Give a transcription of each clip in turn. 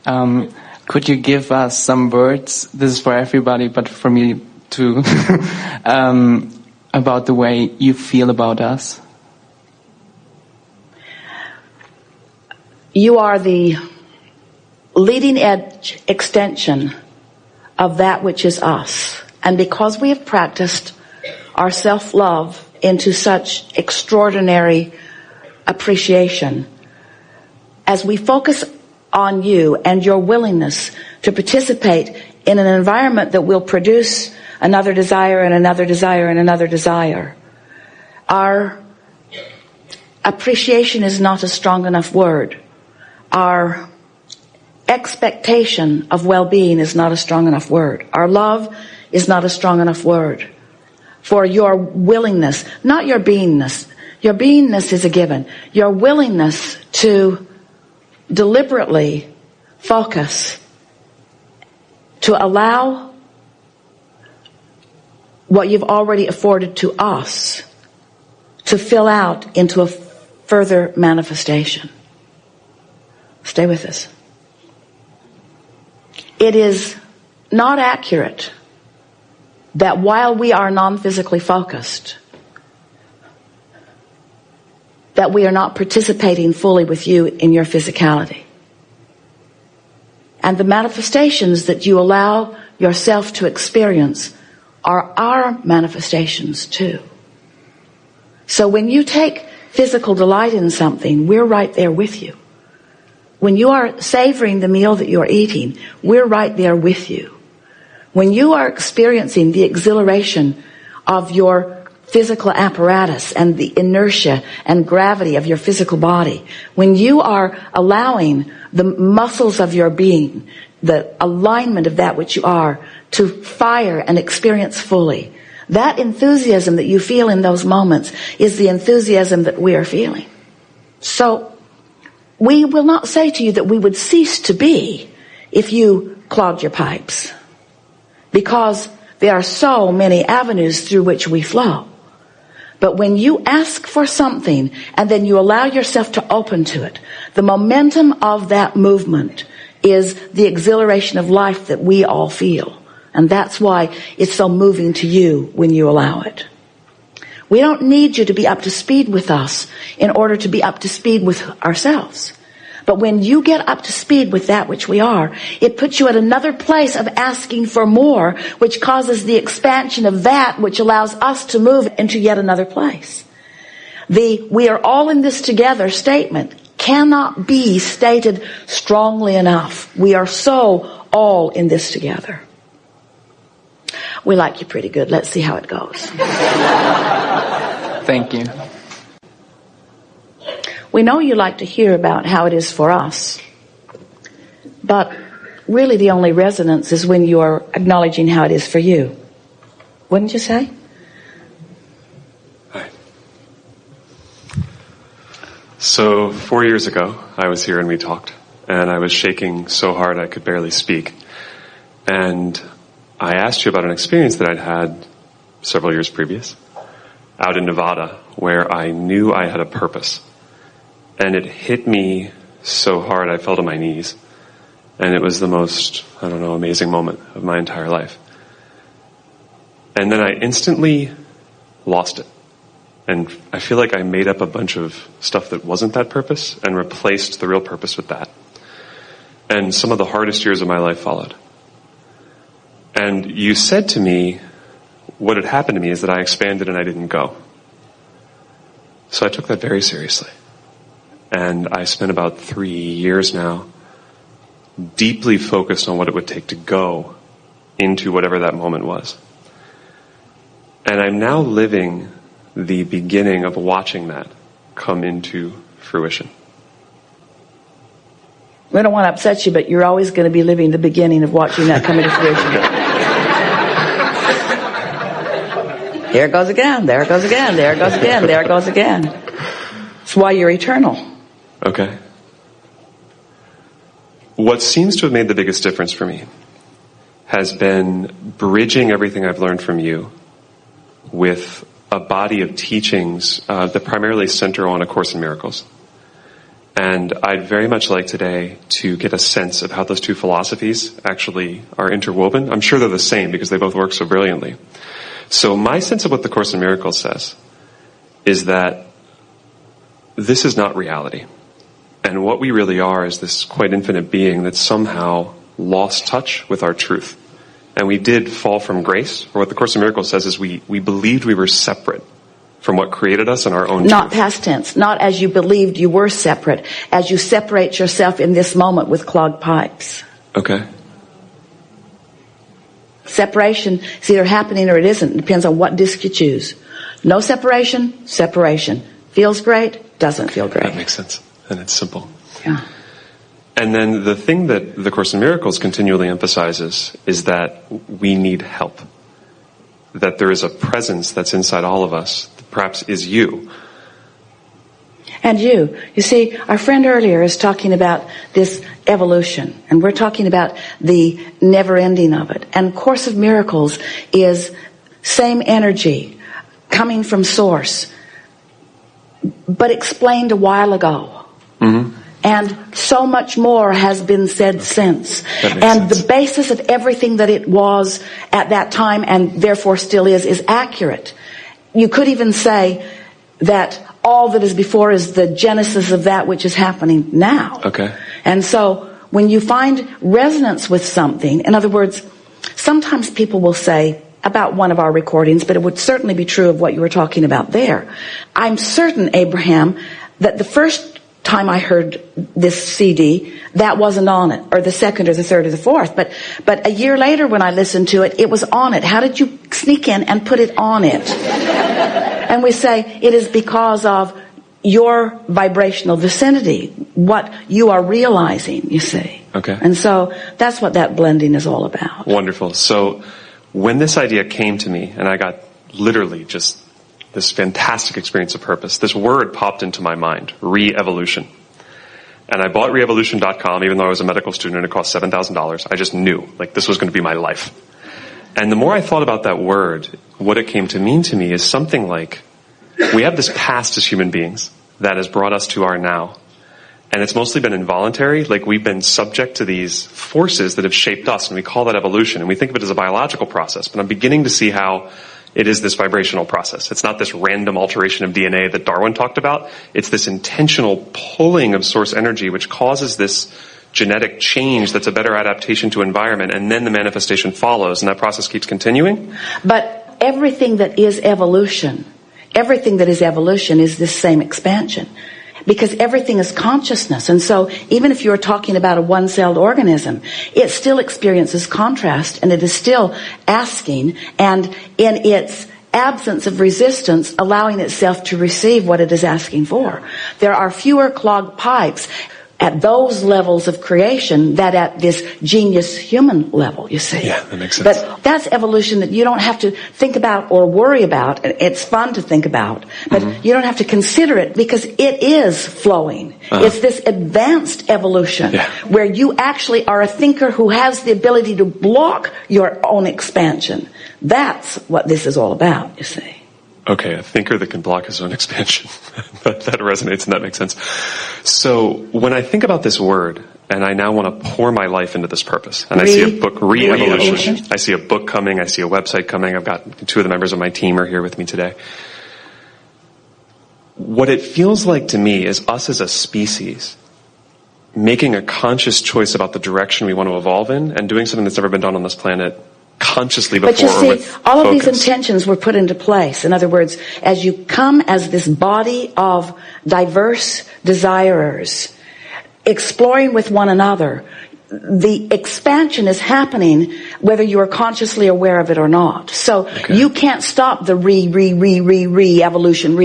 Could you give us some words, this is for everybody, but for me too, about the way you feel about us? You are the leading edge extension of that which is us. And because we have practiced our self-love into such extraordinary appreciation, as we focus on you and your willingness to participate in an environment that will produce another desire and another desire and another desire, our appreciation is not a strong enough word. Our expectation of well-being is not a strong enough word. Our love is not a strong enough word for your willingness, not your beingness. Your beingness is a given. Your willingness to deliberately focus, to allow what you've already afforded to us to fill out into a further manifestation. Stay with us. It is not accurate that while we are non-physically focused, that we are not participating fully with you in your physicality. And the manifestations that you allow yourself to experience are our manifestations too. So when you take physical delight in something, we're right there with you. When you are savoring the meal that you're eating, we're right there with you. When you are experiencing the exhilaration of your physical apparatus and the inertia and gravity of your physical body, when you are allowing the muscles of your being, the alignment of that which you are, to fire and experience fully, that enthusiasm that you feel in those moments is the enthusiasm that we are feeling. So we will not say to you that we would cease to be if you clogged your pipes, because there are so many avenues through which we flow. But when you ask for something and then you allow yourself to open to it, the momentum of that movement is the exhilaration of life that we all feel. And that's why it's so moving to you when you allow it. We don't need you to be up to speed with us in order to be up to speed with ourselves. But when you get up to speed with that which we are, it puts you at another place of asking for more, which causes the expansion of that which allows us to move into yet another place. The "we are all in this together" statement cannot be stated strongly enough. We are so all in this together. We like you pretty good. Let's see how it goes. Thank you. We know you like to hear about how it is for us, but really the only resonance is when you are acknowledging how it is for you. Wouldn't you say? Hi. So 4 years ago, I was here and we talked, and I was shaking so hard I could barely speak. And I asked you about an experience that I'd had several years previous, out in Nevada, where I knew I had a purpose. And it hit me so hard I fell to my knees. And it was the most, amazing moment of my entire life. And then I instantly lost it. And I feel like I made up a bunch of stuff that wasn't that purpose and replaced the real purpose with that. And some of the hardest years of my life followed. And you said to me, what had happened to me is that I expanded and I didn't go. So I took that very seriously. And I spent about 3 years now deeply focused on what it would take to go into whatever that moment was. And I'm now living the beginning of watching that come into fruition. We don't want to upset you, but you're always going to be living the beginning of watching that come into fruition. Here it goes again, there it goes again, there it goes again, there it goes again. That's why you're eternal. Okay. What seems to have made the biggest difference for me has been bridging everything I've learned from you with a body of teachings that primarily center on A Course in Miracles. And I'd very much like today to get a sense of how those two philosophies actually are interwoven. I'm sure they're the same because they both work so brilliantly. So my sense of what the Course in Miracles says is that this is not reality. And what we really are is this quite infinite being that somehow lost touch with our truth. And we did fall from grace. Or what the Course in Miracles says is we believed we were separate from what created us and our own Not truth. past tense. Not as you believed you were separate. As you separate yourself in this moment with clogged pipes. Okay. Separation is either happening or it isn't. It depends on what disc you choose. No separation, separation. Feels great, doesn't feel great. That makes sense. And it's simple. Yeah. And then the thing that the Course in Miracles continually emphasizes is that we need help. That there is a presence that's inside all of us, that perhaps is you. And you. You see, our friend earlier is talking about this evolution, and we're talking about the never ending of it. And Course of Miracles is same energy coming from source, but explained a while ago. Mm-hmm. And so much more has been said since. And the basis of everything that it was at that time and therefore still is accurate. You could even say that all that is before is the genesis of that which is happening now. Okay. And so when you find resonance with something, in other words, sometimes people will say about one of our recordings, but it would certainly be true of what you were talking about there. I'm certain, Abraham, that the first time I heard this CD, that wasn't on it, or the second or the third or the fourth. But a year later when I listened to it, it was on it. How did you sneak in and put it on it? And we say it is because of your vibrational vicinity, what you are realizing, you see. Okay. And so that's what that blending is all about. Wonderful. So when this idea came to me, and I got literally just this fantastic experience of purpose, this word popped into my mind, re-evolution. And I bought reevolution.com, even though I was a medical student and it cost $7,000. I just knew, like, this was going to be my life. And the more I thought about that word, what it came to mean to me is something like, we have this past as human beings that has brought us to our now. And it's mostly been involuntary, like we've been subject to these forces that have shaped us, and we call that evolution. And we think of it as a biological process, but I'm beginning to see how it is this vibrational process. It's not this random alteration of DNA that Darwin talked about. It's this intentional pulling of source energy which causes this genetic change that's a better adaptation to environment, and then the manifestation follows, and that process keeps continuing. But everything that is evolution is this same expansion. Because everything is consciousness. And so even if you're talking about a one-celled organism, it still experiences contrast, and it is still asking, and in its absence of resistance, allowing itself to receive what it is asking for. There are fewer clogged pipes at those levels of creation that at this genius human level, you see. Yeah, that makes sense. But that's evolution that you don't have to think about or worry about. It's fun to think about, but you don't have to consider it because it is flowing. It's this advanced evolution where you actually are a thinker who has the ability to block your own expansion. That's what this is all about, you see. Okay, a thinker that can block his own expansion. that resonates and that makes sense. So when I think about this word, and I now want to pour my life into this purpose, and I see a book, re-evolution. I see a book coming, I see a website coming, I've got 2 of the members of my team are here with me today. What it feels like to me is us as a species making a conscious choice about the direction we want to evolve in, and doing something that's never been done on this planet consciously before. But you see, all of focus. these intentions were put into place. In other words, as you come as this body of diverse desirers, exploring with one another, the expansion is happening whether you are consciously aware of it or not. So you can't stop the re-evolution.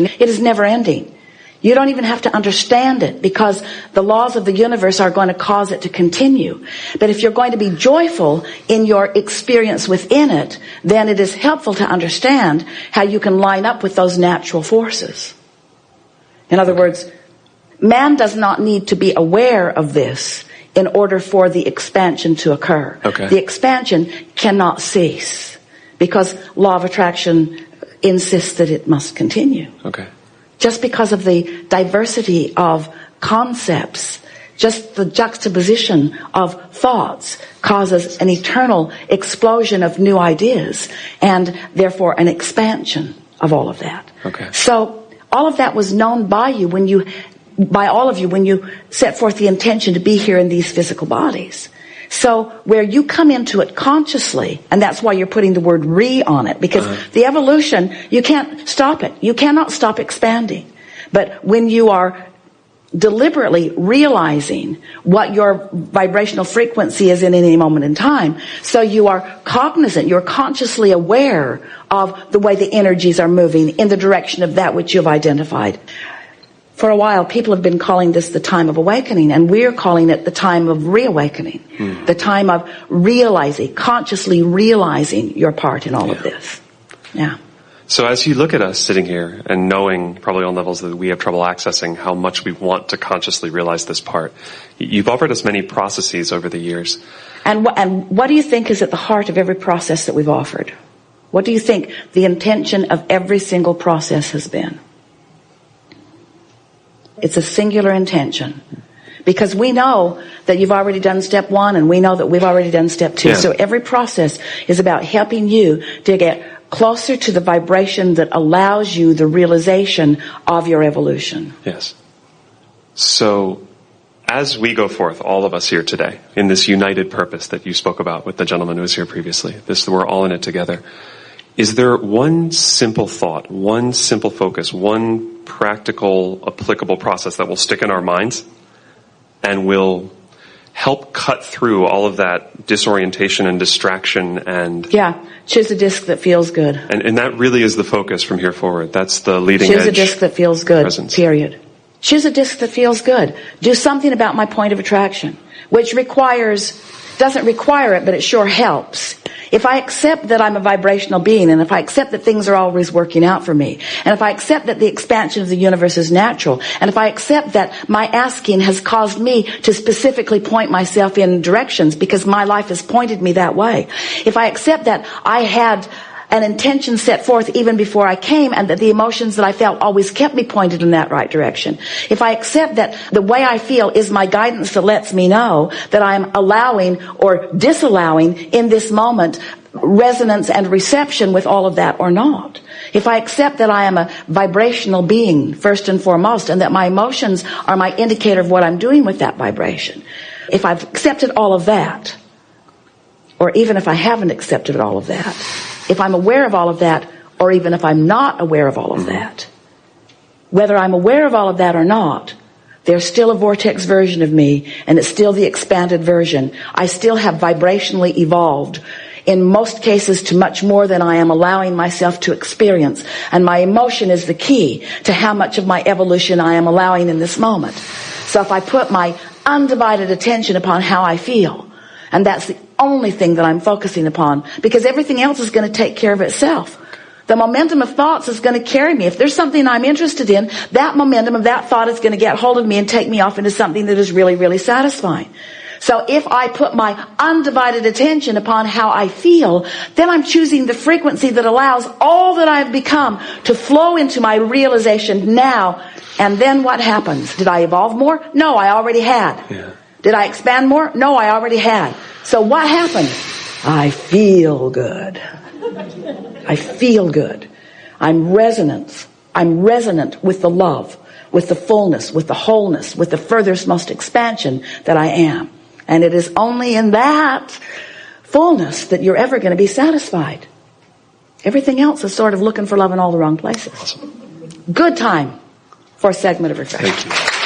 It is never ending. You don't even have to understand it because the laws of the universe are going to cause it to continue. But if you're going to be joyful in your experience within it, then it is helpful to understand how you can line up with those natural forces. In other words, man does not need to be aware of this in order for the expansion to occur. The expansion cannot cease because law of attraction insists that it must continue. just because of the diversity of concepts. Just the juxtaposition of thoughts causes an eternal explosion of new ideas and therefore an expansion of all of that. Okay. So all of that was known by all of you when you set forth the intention to be here in these physical bodies. So where you come into it consciously, and that's why you're putting the word "re" on it, because the evolution, you can't stop it. You cannot stop expanding. But when you are deliberately realizing what your vibrational frequency is in any moment in time, so you are cognizant, you're consciously aware of the way the energies are moving in the direction of that which you've identified. For a while, people have been calling this the time of awakening, and we're calling it the time of reawakening, the time of realizing, consciously realizing your part in all of this. Yeah. So as you look at us sitting here and knowing probably on levels that we have trouble accessing how much we want to consciously realize this part, you've offered us many processes over the years. And what do you think is at the heart of every process that we've offered? What do you think the intention of every single process has been? It's a singular intention. Because we know that you've already done step 1 and we know that we've already done step 2. Yeah. So every process is about helping you to get closer to the vibration that allows you the realization of your evolution. Yes. So as we go forth, all of us here today, in this united purpose that you spoke about with the gentleman who was here previously, we're all in it together, is there one simple thought, one simple focus, one practical, applicable process that will stick in our minds and will help cut through all of that disorientation and distraction and... Yeah, choose a disc that feels good. And that really is the focus from here forward. That's the leading edge. Choose a disc that feels good, presence. Period. Choose a disc that feels good. Do something about my point of attraction, which doesn't require it, but it sure helps. If I accept that I'm a vibrational being, and if I accept that things are always working out for me, and if I accept that the expansion of the universe is natural, and if I accept that my asking has caused me to specifically point myself in directions because my life has pointed me that way, if I accept that I had an intention set forth even before I came and that the emotions that I felt always kept me pointed in that right direction, if I accept that the way I feel is my guidance that lets me know that I'm allowing or disallowing in this moment resonance and reception with all of that or not, if I accept that I am a vibrational being first and foremost and that my emotions are my indicator of what I'm doing with that vibration, if I've accepted all of that, or even if I haven't accepted all of that, if I'm aware of all of that, or even if I'm not aware of all of that, whether I'm aware of all of that or not, there's still a vortex version of me, and it's still the expanded version. I still have vibrationally evolved, in most cases to much more than I am allowing myself to experience. And my emotion is the key to how much of my evolution I am allowing in this moment. So if I put my undivided attention upon how I feel, and that's the only thing that I'm focusing upon, because everything else is going to take care of itself. The momentum of thoughts is going to carry me. If there's something I'm interested in, that momentum of that thought is going to get hold of me and take me off into something that is really, really satisfying. So if I put my undivided attention upon how I feel, then I'm choosing the frequency that allows all that I've become to flow into my realization now. And then what happens? Did I evolve more? No, I already had. Yeah. Did I expand more? No, I already had. So what happened? I feel good. I feel good. I'm resonant. I'm resonant with the love, with the fullness, with the wholeness, with the furthest most expansion that I am. And it is only in that fullness that you're ever going to be satisfied. Everything else is sort of looking for love in all the wrong places. Awesome. Good time for a segment of refreshment. Thank you.